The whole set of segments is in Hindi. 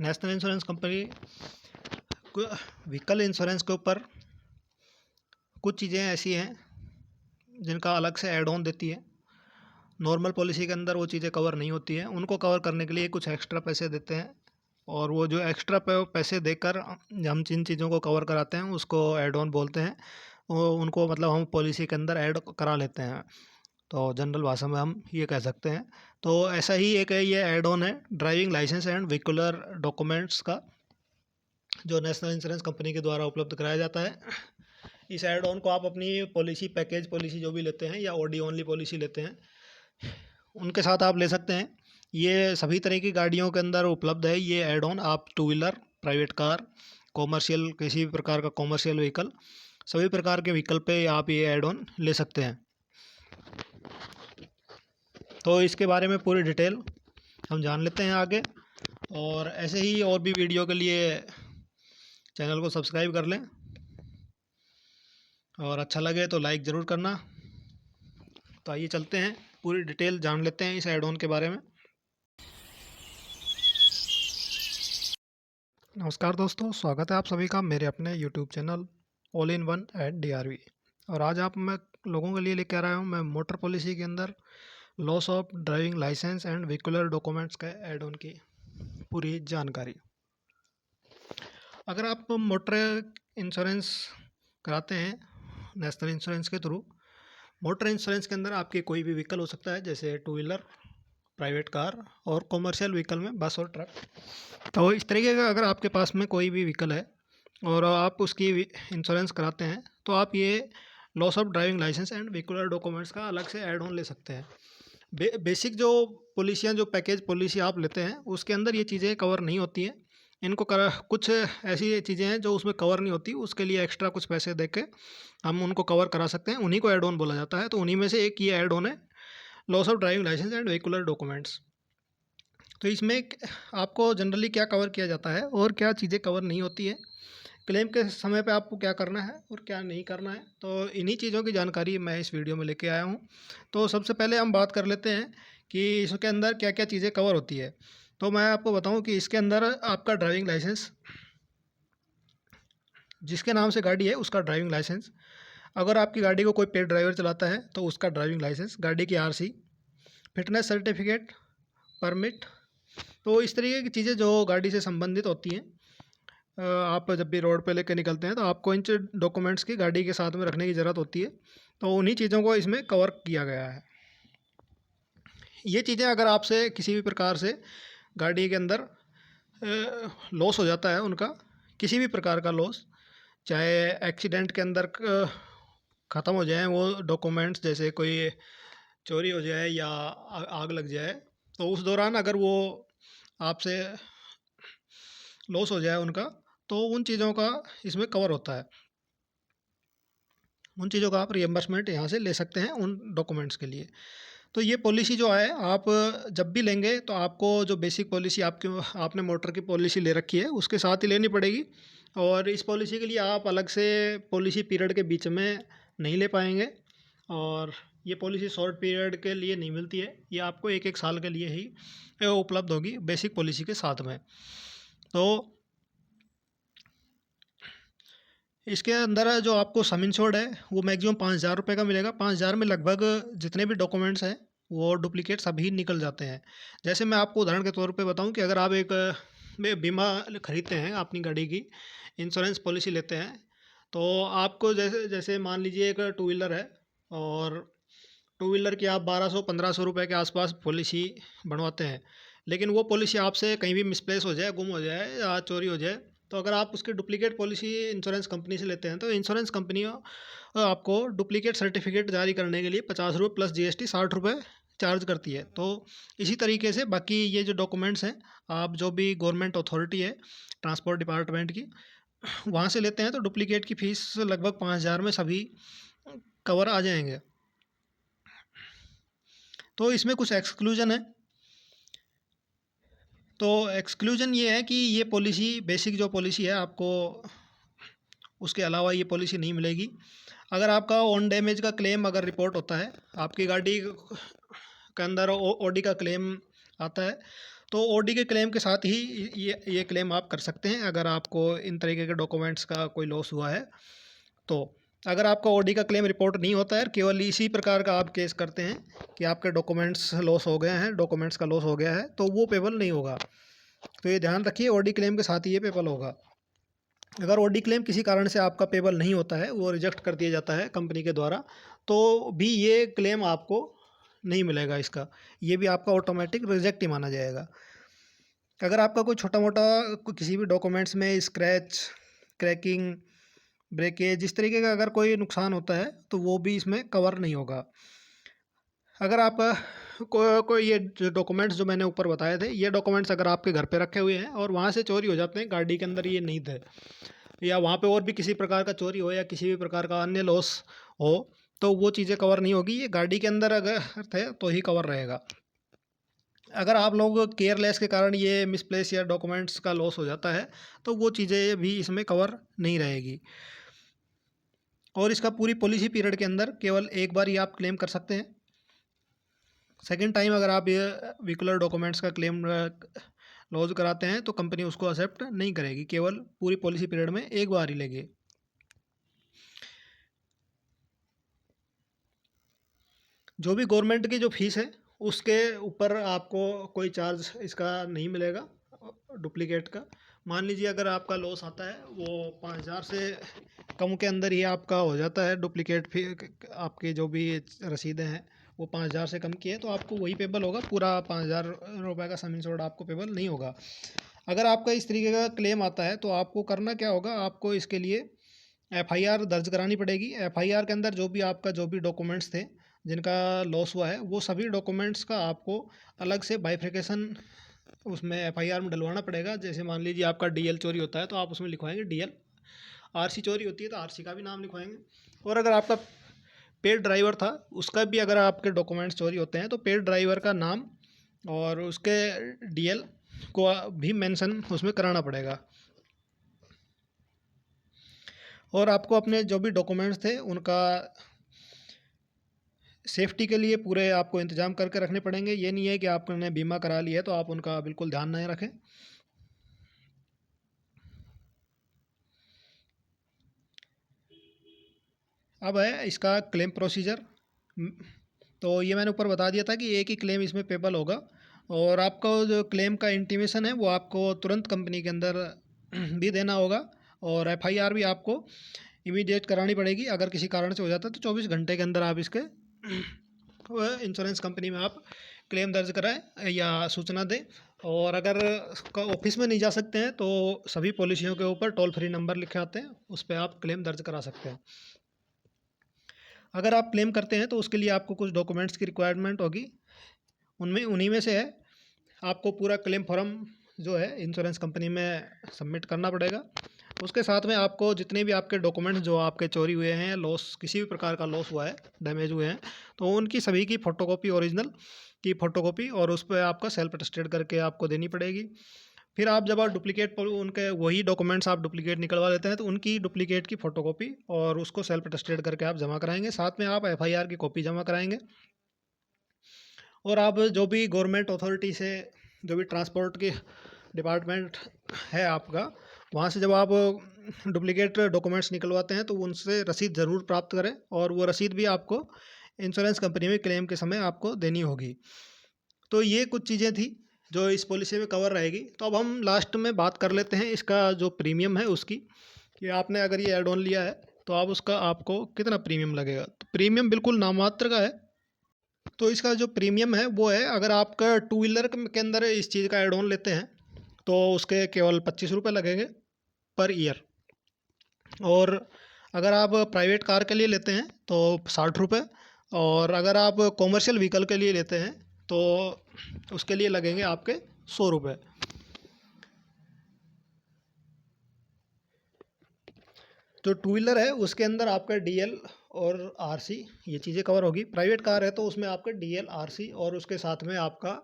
National insurance company vehicle insurance के ऊपर कुछ चीज़ें ऐसी हैं जिनका अलग से ऐड ऑन देती है। नॉर्मल पॉलिसी के अंदर वो चीज़ें कवर नहीं होती हैं, उनको कवर करने के लिए कुछ एक्स्ट्रा पैसे देते हैं और वो जो एक्स्ट्रा पैसे देकर हम जिन चीज़ों को कवर कराते हैं उसको ऐड ऑन बोलते हैं। वो उनको मतलब हम पॉलिसी के अंदर ऐड करा लेते हैं, तो जनरल भाषा में हम ये कह सकते हैं। तो ऐसा ही एक है, ये ऐड ऑन है driving licence and vehicular documents का, जो नेशनल इंश्योरेंस कंपनी के द्वारा उपलब्ध कराया जाता है। इस ऐड ऑन को आप अपनी पॉलिसी पैकेज पॉलिसी जो भी लेते हैं या ऑडी ओनली पॉलिसी लेते हैं उनके साथ आप ले सकते हैं। ये सभी तरह की गाड़ियों के अंदर उपलब्ध है ये ऐड ऑन। आप two wheeler, private car, commercial, किसी भी प्रकार का कॉमर्शियल व्हीकल, सभी प्रकार के व्हीकल पे आप ये ऐड ऑन ले सकते हैं। तो इसके बारे में पूरी डिटेल हम जान लेते हैं आगे, और ऐसे ही और भी वीडियो के लिए चैनल को सब्सक्राइब कर लें और अच्छा लगे तो लाइक ज़रूर करना। तो आइए चलते हैं, पूरी डिटेल जान लेते हैं इस ऐड ऑन के बारे में। नमस्कार दोस्तों, स्वागत है आप सभी का मेरे अपने YouTube channel all in one at DRV। और आज मैं लोगों के लिए लेकर आ रहा हूँ मैं मोटर पॉलिसी के अंदर loss of driving licence and vehicular documents के ऐड ऑन की पूरी जानकारी। अगर आप मोटर इंश्योरेंस कराते हैं नेशनल इंश्योरेंस के थ्रू, मोटर इंश्योरेंस के अंदर आपके कोई भी व्हीकल हो सकता है, जैसे टू व्हीलर, प्राइवेट कार और कॉमर्शियल व्हीकल में बस और ट्रक। तो इस तरीके का अगर आपके पास में कोई भी व्हीकल है और आप उसकी इंश्योरेंस कराते हैं तो आप ये loss of driving licence and vehicular documents का अलग से ऐड ऑन ले सकते हैं। बेसिक जो पॉलिसियाँ, जो पैकेज पॉलिसी आप लेते हैं उसके अंदर ये चीज़ें कवर नहीं होती हैं। इनको कुछ ऐसी चीज़ें हैं जो उसमें कवर नहीं होती, उसके लिए एक्स्ट्रा कुछ पैसे दे के हम उनको कवर करा सकते हैं, उन्हीं को ऐड ऑन बोला जाता है। तो उन्हीं में से एक ये ऐड ऑन है loss of driving licence and vehicular documents. तो इसमें आपको जनरली क्या कवर किया जाता है और क्या चीज़ें कवर नहीं होती है, क्लेम के समय पे आपको क्या करना है और क्या नहीं करना है, तो इन्हीं चीज़ों की जानकारी मैं इस वीडियो में लेके आया हूँ। तो सबसे पहले हम बात कर लेते हैं कि इसके अंदर क्या क्या चीज़ें कवर होती है। तो मैं आपको बताऊँ कि इसके अंदर आपका ड्राइविंग लाइसेंस, जिसके नाम से गाड़ी है उसका ड्राइविंग लाइसेंस, अगर आपकी गाड़ी को कोई पेड ड्राइवर चलाता है तो उसका ड्राइविंग लाइसेंस, गाड़ी की RC, फिटनेस सर्टिफिकेट, परमिट। तो इस तरीके की चीज़ें जो गाड़ी से संबंधित होती हैं, आप जब भी रोड पे लेके निकलते हैं तो आपको इन डॉक्यूमेंट्स की गाड़ी के साथ में रखने की ज़रूरत होती है। तो उन्हीं चीज़ों को इसमें कवर किया गया है। ये चीज़ें अगर आपसे किसी भी प्रकार से गाड़ी के अंदर लॉस हो जाता है, उनका किसी भी प्रकार का लॉस, चाहे एक्सीडेंट के अंदर ख़त्म हो जाए वो डॉक्यूमेंट्स, जैसे कोई चोरी हो जाए या आग लग जाए, तो उस दौरान अगर वो आपसे लॉस हो जाए उनका, तो उन चीज़ों का इसमें कवर होता है। उन चीज़ों का आप रिएम्बर्समेंट यहाँ से ले सकते हैं उन डॉक्यूमेंट्स के लिए। तो ये पॉलिसी जो है, आप जब भी लेंगे तो आपको जो बेसिक पॉलिसी आपने मोटर की पॉलिसी ले रखी है उसके साथ ही लेनी पड़ेगी। और इस पॉलिसी के लिए आप अलग से पॉलिसी पीरियड के बीच में नहीं ले पाएंगे, और ये पॉलिसी शॉर्ट पीरियड के लिए नहीं मिलती है, ये आपको एक एक साल के लिए ही उपलब्ध होगी बेसिक पॉलिसी के साथ में। तो इसके अंदर जो आपको सम इंश्योर्ड है वो मैक्सिमम 5,000 रुपये का मिलेगा। 5,000 में लगभग जितने भी डॉक्यूमेंट्स हैं वो डुप्लीकेट सभी निकल जाते हैं। जैसे मैं आपको उदाहरण के तौर पे बताऊं कि अगर आप एक बीमा खरीदते हैं, अपनी गाड़ी की इंश्योरेंस पॉलिसी लेते हैं, तो आपको जैसे जैसे मान लीजिए एक टू व्हीलर है और टू व्हीलर की आप 1,200-1,500 रुपये के आसपास पॉलिसी बनवाते हैं, लेकिन वो पॉलिसी आपसे कहीं भी मिसप्लेस हो जाए, गुम हो जाए या चोरी हो जाए, तो अगर आप उसकी डुप्लीकेट पॉलिसी इंश्योरेंस कंपनी से लेते हैं तो इंश्योरेंस कंपनी आपको डुप्लीकेट सर्टिफिकेट जारी करने के लिए 50 रुपये प्लस GST 60 रुपये चार्ज करती है। तो इसी तरीके से बाकी ये जो डॉक्यूमेंट्स हैं, आप जो भी गवर्नमेंट अथॉरिटी है ट्रांसपोर्ट डिपार्टमेंट की, वहाँ से लेते हैं तो डुप्लीकेट की फ़ीस लगभग 5,000 में सभी कवर आ जाएंगे। तो इसमें कुछ एक्सक्लूजन है। तो एक्सक्लूजन ये है कि ये पॉलिसी, बेसिक जो पॉलिसी है, आपको उसके अलावा ये पॉलिसी नहीं मिलेगी। अगर आपका ऑन डैमेज का क्लेम अगर रिपोर्ट होता है, आपकी गाड़ी के अंदर OD का क्लेम आता है, तो ओडी के क्लेम के साथ ही ये क्लेम आप कर सकते हैं अगर आपको इन तरीके के डॉक्यूमेंट्स का कोई लॉस हुआ है। तो अगर आपका ओडी का क्लेम रिपोर्ट नहीं होता है, केवल इसी प्रकार का आप केस करते हैं कि आपके डॉक्यूमेंट्स लॉस हो गए हैं, डॉक्यूमेंट्स का लॉस हो गया है, तो वो पेबल नहीं होगा। तो ये ध्यान रखिए, ओडी क्लेम के साथ ही ये पेबल होगा। अगर ओडी क्लेम किसी कारण से आपका पेबल नहीं होता है, वो रिजेक्ट कर दिया जाता है कंपनी के द्वारा, तो भी ये क्लेम आपको नहीं मिलेगा इसका, ये भी आपका ऑटोमेटिक रिजेक्ट ही माना जाएगा। अगर आपका कोई छोटा मोटा किसी भी डॉक्यूमेंट्स में स्क्रैच, क्रैकिंग, ब्रेकेज, इस तरीके का अगर कोई नुकसान होता है तो वो भी इसमें कवर नहीं होगा। अगर आपका कोई ये जो डॉक्यूमेंट्स जो मैंने ऊपर बताए थे, ये डॉक्यूमेंट्स अगर आपके घर पे रखे हुए हैं और वहाँ से चोरी हो जाते हैं, गाड़ी के अंदर ये नहीं थे, या वहाँ पे और भी किसी प्रकार का चोरी हो या किसी भी प्रकार का अन्य लॉस हो, तो वो चीज़ें कवर नहीं होगी। ये गाड़ी के अंदर अगर थे तो ही कवर रहेगा। अगर आप लोग केयरलेस के कारण ये मिसप्लेस या डॉक्यूमेंट्स का लॉस हो जाता है, तो वो चीज़ें भी इसमें कवर नहीं रहेगी। और इसका पूरी पॉलिसी पीरियड के अंदर केवल एक बार ही आप क्लेम कर सकते हैं। सेकेंड टाइम अगर आप ये व्हीकुलर डॉक्यूमेंट्स का क्लेम लॉज कराते हैं तो कंपनी उसको एक्सेप्ट नहीं करेगी, केवल पूरी पॉलिसी पीरियड में एक बार ही लेगी। जो भी गवर्नमेंट की जो फीस है उसके ऊपर आपको कोई चार्ज इसका नहीं मिलेगा डुप्लीकेट का। मान लीजिए अगर आपका लॉस आता है वो 5,000 से कम के अंदर ही आपका हो जाता है डुप्लीकेट फी, आपकी जो भी रसीदें हैं वो 5,000 से कम की है तो आपको वही पेबल होगा, पूरा 5,000 रुपये का सम इंश्योर्ड आपको पेबल नहीं होगा। अगर आपका इस तरीके का क्लेम आता है तो आपको करना क्या होगा, आपको इसके लिए एफआईआर दर्ज करानी पड़ेगी। एफआईआर के अंदर जो भी आपका जो भी डॉक्यूमेंट्स थे जिनका लॉस हुआ है, वो सभी डॉक्यूमेंट्स का आपको अलग से बाइफिकेशन उसमें एफआईआर में डलवाना पड़ेगा। जैसे मान लीजिए आपका डीएल चोरी होता है तो आप उसमें लिखवाएंगे डीएल, आरसी चोरी होती है तो आरसी का भी नाम लिखवाएंगे, और अगर आपका पेड ड्राइवर था उसका भी अगर आपके डॉक्यूमेंट्स चोरी होते हैं तो पेड ड्राइवर का नाम और उसके डीएल को भी मेंशन उसमें कराना पड़ेगा। और आपको अपने जो भी डॉक्यूमेंट्स थे उनका सेफ्टी के लिए पूरे आपको इंतजाम करके रखने पड़ेंगे। ये नहीं है कि आपने बीमा करा लिया है तो आप उनका बिल्कुल ध्यान नहीं रखें। अब है इसका क्लेम प्रोसीजर। तो ये मैंने ऊपर बता दिया था कि एक ही क्लेम इसमें पेबल होगा, और आपका जो क्लेम का इंटीमेशन है वो आपको तुरंत कंपनी के अंदर भी देना होगा, और एफआईआर भी आपको इमीडिएट करानी पड़ेगी। अगर किसी कारण से हो जाता है तो 24 घंटे के अंदर आप इसके इंश्योरेंस कंपनी में आप क्लेम दर्ज कराएं या सूचना दें। और अगर ऑफिस में नहीं जा सकते हैं तो सभी पॉलिसियों के ऊपर टोल फ्री नंबर लिखे आते हैं, उस पर आप क्लेम दर्ज करा सकते हैं। अगर आप क्लेम करते हैं तो उसके लिए आपको कुछ डॉक्यूमेंट्स की रिक्वायरमेंट होगी, उन्हीं में से है आपको पूरा क्लेम फॉर्म जो है इंश्योरेंस कंपनी में सबमिट करना पड़ेगा। उसके साथ में आपको जितने भी आपके डॉक्यूमेंट्स जो आपके चोरी हुए हैं, लॉस किसी भी प्रकार का लॉस हुआ है, डैमेज हुए हैं, तो उनकी सभी की फ़ोटोकॉपी, ओरिजिनल की फ़ोटोकॉपी, और उस पर आपका सेल्फ अटेस्टेड करके आपको देनी पड़ेगी। फिर आप जब आप डुप्लीकेट उनके वही डॉक्यूमेंट्स आप डुप्लीकेट निकलवा लेते हैं तो उनकी डुप्लीकेट की फ़ोटोकॉपी और उसको सेल्फ अटेस्टेड करके आप जमा कराएंगे। साथ में आप एफआईआर की कॉपी जमा कराएंगे। और आप जो भी गवर्नमेंट अथॉरिटी से, जो भी ट्रांसपोर्ट की डिपार्टमेंट है आपका, वहाँ से जब आप डुप्लीकेट डॉक्यूमेंट्स निकलवाते हैं तो उनसे रसीद ज़रूर प्राप्त करें, और वो रसीद भी आपको इंश्योरेंस कंपनी में क्लेम के समय आपको देनी होगी। तो ये कुछ चीज़ें थी जो इस पॉलिसी में कवर रहेगी। तो अब हम लास्ट में बात कर लेते हैं इसका जो प्रीमियम है उसकी, कि आपने अगर ये एड ऑन लिया है तो आप उसका आपको कितना प्रीमियम लगेगा। तो प्रीमियम बिल्कुल नाममात्र का है। तो इसका जो प्रीमियम है वो है, अगर आपका टू व्हीलर के अंदर इस चीज़ का एड ऑन लेते हैं तो उसके केवल 25 रुपये लगेंगे पर ईयर। और अगर आप प्राइवेट कार के लिए लेते हैं तो 60 रुपये, और अगर आप कॉमर्शियल व्हीकल के लिए लेते हैं तो उसके लिए लगेंगे आपके 100 रुपये। जो टू व्हीलर है उसके अंदर आपका डीएल और आरसी ये चीज़ें कवर होगी। प्राइवेट कार है तो उसमें आपका डीएल, आरसी, और उसके साथ में आपका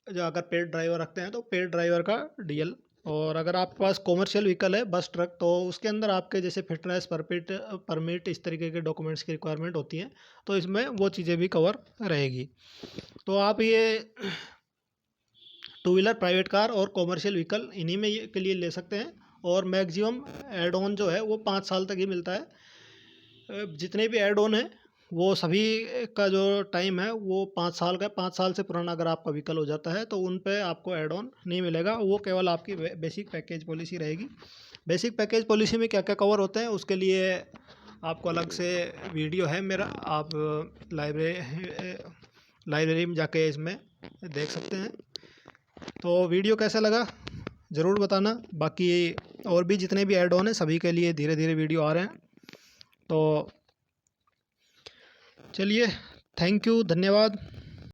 जो अगर पेड ड्राइवर रखते हैं तो पेड ड्राइवर का डीएल। और अगर आपके पास कॉमर्शियल व्हीकल है, बस, ट्रक, तो उसके अंदर आपके जैसे फिटनेस परमिट इस तरीके के डॉक्यूमेंट्स की रिक्वायरमेंट होती है, तो इसमें वो चीज़ें भी कवर रहेगी। तो आप ये टू व्हीलर, प्राइवेट कार और कॉमर्शियल व्हीकल इन्हीं में के लिए ले सकते हैं। और मैक्सिमम एड ऑन जो है वो 5 साल तक ही मिलता है। जितने भी ऐड ऑन हैं वो सभी का जो टाइम है वो 5 साल का है। 5 साल से पुराना अगर आपका व्हीकल हो जाता है तो उन पे आपको ऐड ऑन नहीं मिलेगा, वो केवल आपकी बेसिक पैकेज पॉलिसी रहेगी। बेसिक पैकेज पॉलिसी में क्या क्या कवर होते हैं उसके लिए आपको अलग से वीडियो है मेरा, आप लाइब्रेरी में जाके इसमें देख सकते हैं। तो वीडियो कैसा लगा ज़रूर बताना। बाकी और भी जितने भी ऐड ऑन हैं सभी के लिए धीरे धीरे वीडियो आ रहे हैं। तो चलिए, थैंक यू, धन्यवाद।